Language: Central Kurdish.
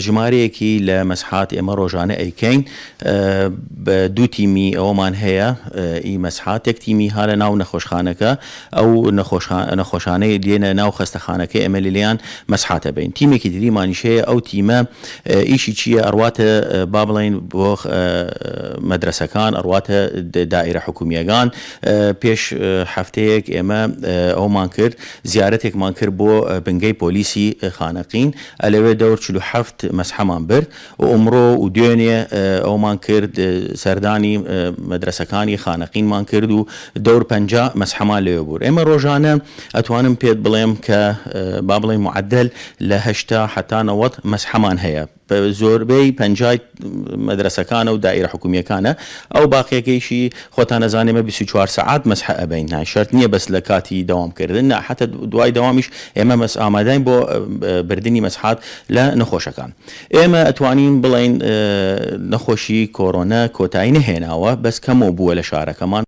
ژمارەیەکی لە مەسحات ئێمە ڕۆژانە ئەیکەین بە دوو تیمی ئەومان هەیە ئی مەسحات یەک تیمی ها لە ناو نەخۆشخانەکە ئەو نەخۆشانەی دێنە ناو خەستەخانەکەی ئەمە لێیان مەسحاتە بین تیمێکی دیریمانیشەیە ئەو تیمە ئیشی چییە ئەڕواتە با بڵین بۆ مەدرسەکان ئەڕواتە دائیرە حکومیەکان پێش هەفتەیەک ئێمە ئەومان کرد زیارەتێکمان کرد بۆ بنگەی پۆلیسی خانەقین ئەلەوێ دەور 47 مەسحەمان برد و ئەمڕۆ و دوێنێ ئەومان کرد سەردانی مەدرسەکانی خانەقینمان کرد و دەور 50 مەسحەمان لێوە بوو ئێمە ڕۆژانە ئەتوانم پێت بڵێم کە با بڵێم معدل لە 80 حتا 90 مەسحەمان هەیە زۆربەی 50 مەدرسەکانە و دائیرە حکومیەکانە ئەو باقیەکەیشی خۆتان نەزانێمە 24 سەعات مەسحە ئەبین شەرت نییە بەس لە کاتی دەوامکردن حتە دوای دەوامیش ئێمە ئامادەین بۆ بردننی مەسحات لە نەخۆشەکان ئێمە ئەتوانین بڵین نەخۆشی کۆرۆنا کۆتایی نەهێناوە بەس کەمەوە بووە لە شارەکەمان